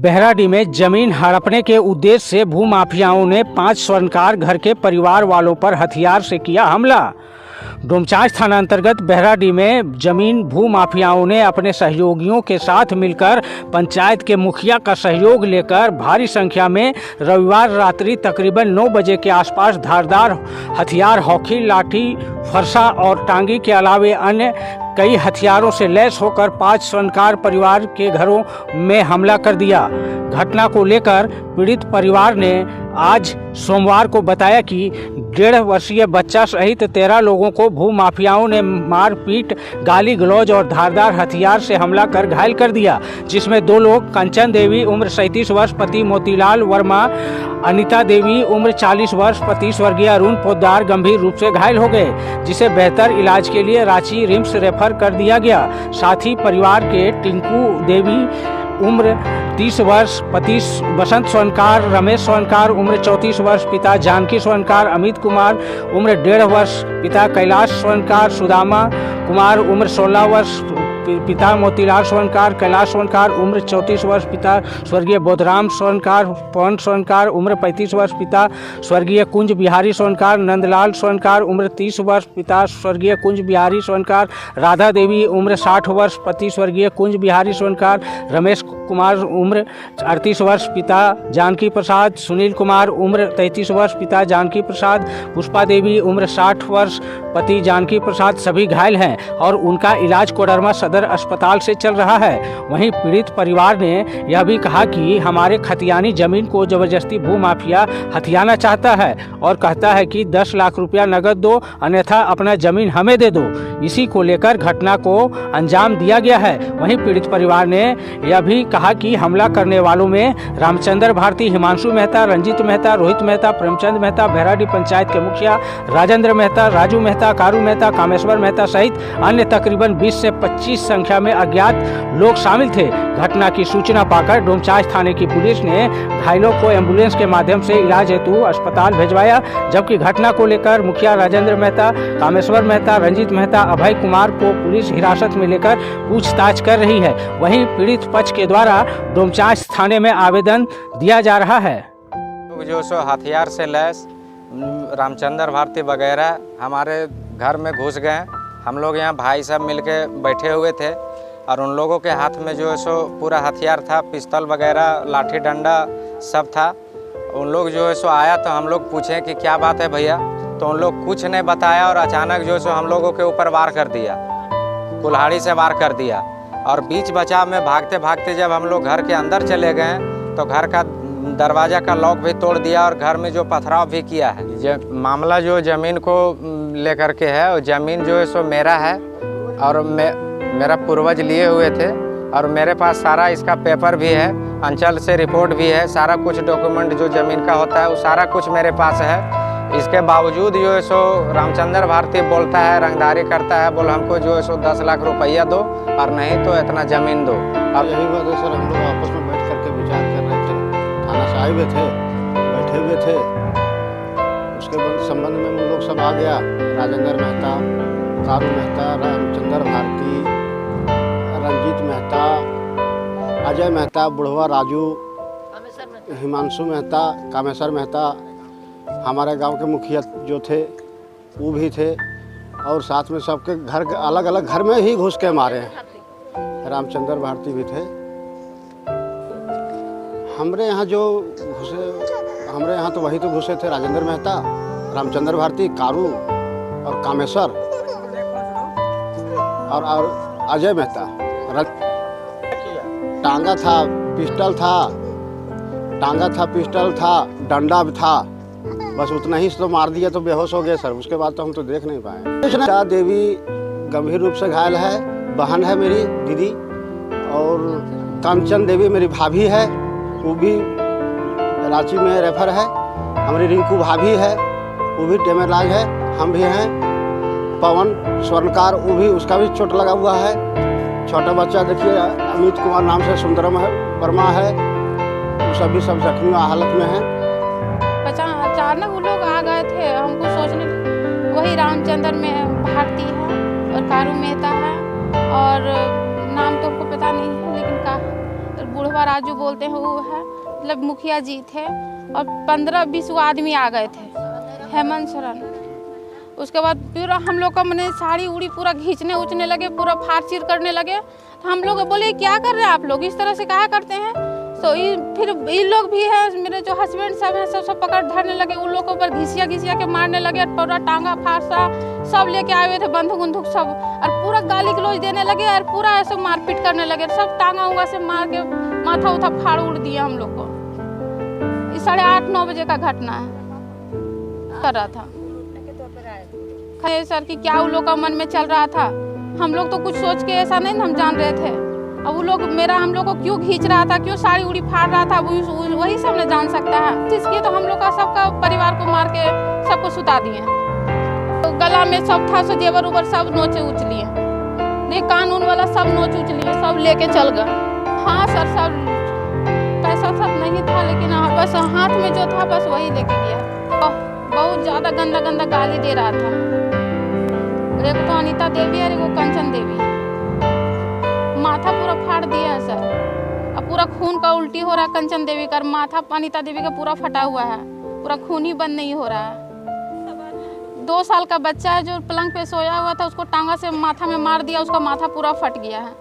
बहराडी में जमीन हड़पने के उद्देश्य से भूमाफियाओं ने 5 स्वर्णकार घर के परिवार वालों पर हथियार से किया हमला। डोमचांच थाना अंतर्गत बहराडी में जमीन भूमाफियाओं ने अपने सहयोगियों के साथ मिलकर पंचायत के मुखिया का सहयोग लेकर भारी संख्या में रविवार रात्रि तकरीबन 9 बजे के आसपास धारदार हथियार हौखी, लाठी, फरसा और टांगी के अलावे अन्य कई हथियारों से लैस होकर 5 स्वर्णकार परिवार के घरों में हमला कर दिया। घटना को लेकर पीड़ित परिवार ने आज सोमवार को बताया कि 1.5 वर्षीय बच्चा सहित 13 लोगों को भूमाफियाओं ने मारपीट, गाली गलौज और धारदार हथियार से हमला कर घायल कर दिया, जिसमें 2 लोग कंचन देवी उम्र 37 वर्ष पति मोतीलाल वर्मा, अनिता देवी उम्र 40 वर्ष पति स्वर्गीय अरुण पोद्दार गंभीर रूप से घायल हो गए, जिसे बेहतर इलाज के लिए रांची रिम्स रेफर कर दिया गया। साथ ही परिवार के टिंकू देवी उम्र 30 वर्ष पति बसंत स्वर्णकार, रमेश स्वर्णकार उम्र 34 वर्ष पिता जानकी स्वर्णकार, अमित कुमार उम्र 1.5 वर्ष पिता कैलाश स्वर्णकार, सुदामा कुमार उम्र 16 वर्ष पिता मोतीलाल स्वर्णकार, कैलाश स्वर्णकार उम्र 34 वर्ष पिता स्वर्गीय बोधराम स्वर्णकार, पवन स्वर्णकार उम्र 35 वर्ष पिता स्वर्गीय कुंज बिहारी स्वर्णकार, नंदलाल स्वर्णकार उम्र 30 वर्ष पिता स्वर्गीय कुंज बिहारी स्वर्णकार, राधा देवी उम्र 60 वर्ष पति स्वर्गीय कुंज बिहारी स्वर्णकार, रमेश कुमार उम्र 38 वर्ष पिता जानकी प्रसाद, सुनील कुमार उम्र 33 वर्ष पिता जानकी प्रसाद, पुष्पा देवी उम्र 60 वर्ष पति जानकी प्रसाद सभी घायल हैं और उनका इलाज कोडरमा सदर अस्पताल से चल रहा है। वहीं पीड़ित परिवार ने यह भी कहा कि हमारे खतियानी जमीन को जबरदस्ती भूमाफिया हथियाना चाहता है और कहता है कि 10 लाख रुपया नगद दो, अन्यथा अपना जमीन हमें दे दो। इसी को लेकर घटना को अंजाम दिया गया है। वहीं पीड़ित परिवार ने यह भी कहा कि हमला करने वालों में रामचंद्र भारती, हिमांशु मेहता, रंजीत मेहता, रोहित मेहता, प्रेमचंद मेहता, बहराडी पंचायत के मुखिया राजेंद्र मेहता, राजू मेहता, कारू मेहता, कामेश्वर मेहता सहित अन्य तकरीबन 20 से 25 संख्या में अज्ञात लोग शामिल थे। घटना की सूचना पाकर डोमचांच थाने की पुलिस ने घायलों को एम्बुलेंस के माध्यम से इलाज हेतु अस्पताल भिजवाया, जबकि घटना को लेकर मुखिया राजेंद्र मेहता, कामेश्वर मेहता, रंजीत मेहता, अभय कुमार को पुलिस हिरासत में लेकर पूछताछ कर रही है। वहीं पीड़ित पक्ष के द्वारा डोमचांच थाने में आवेदन दिया जा रहा है। जो सो हथियार से लैस रामचंद्र भारती वगैरह हमारे घर में घुस गए। हम लोग यहाँ भाई साहब मिलके बैठे हुए थे और उन लोगों के हाथ में जो है सो पूरा हथियार था, पिस्तौल वगैरह, लाठी डंडा सब था। उन लोग जो है सो आया तो हम लोग पूछे कि क्या बात है भैया, तो उन लोग कुछ नहीं बताया और अचानक जो है सो हम लोगों के ऊपर वार कर दिया, कुल्हाड़ी से वार कर दिया। और बीच बचाव में भागते भागते जब हम लोग घर के अंदर चले गए तो घर का दरवाज़ा का लॉक भी तोड़ दिया और घर में जो पथराव भी किया है। मामला जो ज़मीन को लेकर के है, वो ज़मीन जो है सो मेरा है और मेरा पूर्वज लिए हुए थे और मेरे पास सारा इसका पेपर भी है, अंचल से रिपोर्ट भी है, सारा कुछ डॉक्यूमेंट जो ज़मीन का होता है वो सारा कुछ मेरे पास है। इसके बावजूद जो है सो रामचंद्र भारती बोलता है, रंगदारी करता है, बोल हमको जो है सो 10 लाख रुपया दो और नहीं तो इतना ज़मीन दो। अब यही बात है सर, हम लोग आपस में बैठ करके विचार कर रहे थे, थाना से आए हुए थे, बैठे हुए थे। उसके संबंध में हम लोग सब आ गया, राजेंद्र मेहता, कारू मेहता, रामचंद्र भारती, रंजीत मेहता, अजय मेहता, बुढ़वा राजू, हिमांशु मेहता, कामेश्वर मेहता, हमारे गांव के मुखिया जो थे वो भी थे और साथ में सबके घर अलग अलग घर में ही घुस के मारे हैं। रामचंद्र भारती भी थे। हमारे यहाँ जो घुसे, हमारे यहाँ तो वही तो घुसे थे, राजेंद्र मेहता, रामचंद्र भारती, कारू और कामेश्वर और अजय मेहता। टांगा था, पिस्टल था, टांगा था, पिस्टल था, डंडा भी था, बस उतना ही तो मार दिया तो बेहोश हो गए सर। उसके बाद तो हम तो देख नहीं पाए। अनिता देवी गंभीर रूप से घायल है, बहन है मेरी दीदी, और कंचन देवी मेरी भाभी है, वो भी रांची में रेफर है। हमारी रिंकू भाभी है, वो भी टेमेलाज है, हम भी हैं। पवन स्वर्णकार, वो भी, उसका भी चोट लगा हुआ है। छोटा बच्चा देखिए अमित कुमार नाम से सुंदरम है, वर्मा है, वो सभी सब जख्मी हालत में हैं। अचानक वो लोग आ गए थे, हमको सोचने वही रामचंद्र में भारती है और कारू मेहता है और नाम तो हमको पता नहीं है, लेकिन का बूढ़वा शोभा राजू बोलते हैं, वो है मतलब मुखिया जी थे, और 15-20 वो आदमी आ गए थे, हेमंत सोरेन। उसके बाद पूरा हम लोग का मैंने साड़ी उड़ी पूरा खींचने उचने लगे, पूरा फाड़ चीर करने लगे। तो हम लोग बोले क्या कर रहे हैं आप लोग, इस तरह से कहा करते हैं। तो फिर इन लोग भी है, मेरे जो हस्बैंड सब हैं, सब पकड़ धरने लगे, उन लोगों पर घिसिया के मारने लगे, पूरा टांगा फांसा सब लेके आए हुए थे, बंदूक सब, और पूरा गाली गलौज देने लगे और पूरा ऐसे मारपीट करने लगे, सब टांगा उंगा से मार के माथा उथा फाड़ उड़ दिया हम लोग को। 8:30-9 बजे का घटना है, कर रहा था सर कि क्या उन लोग का मन में चल रहा था। हम लोग तो कुछ सोच के ऐसा नहीं हम जान रहे थे। अब वो लोग हम लोग को क्यों खींच रहा था, क्यों साड़ी उड़ी फाड़ रहा था, वही सब ने जान सकता है। इसलिए तो हम लोग का सबका परिवार को मार के सबको सुता दिए। तो गला में सब था, सो जेवर उबर सब नोचे उच लिए, नहीं कानून वाला सब नोच उच लिए, सब लेके चल गए। हाँ सर, सब पैसा सब नहीं था, लेकिन बस हाथ में जो था बस वही लेके गया। बहुत ज़्यादा गंदा गाली दे रहा था। एक तो अनीता देवी और एक कंचन देवी, माथा पूरा फाड़ दिया है सर। अब पूरा खून का उल्टी हो रहा है कंचन देवी का, माथा अनीता देवी का पूरा फटा हुआ है, पूरा खून ही बंद नहीं हो रहा है। 2 साल का बच्चा है जो पलंग पे सोया हुआ था, उसको टांगा से माथा में मार दिया, उसका माथा पूरा फट गया है।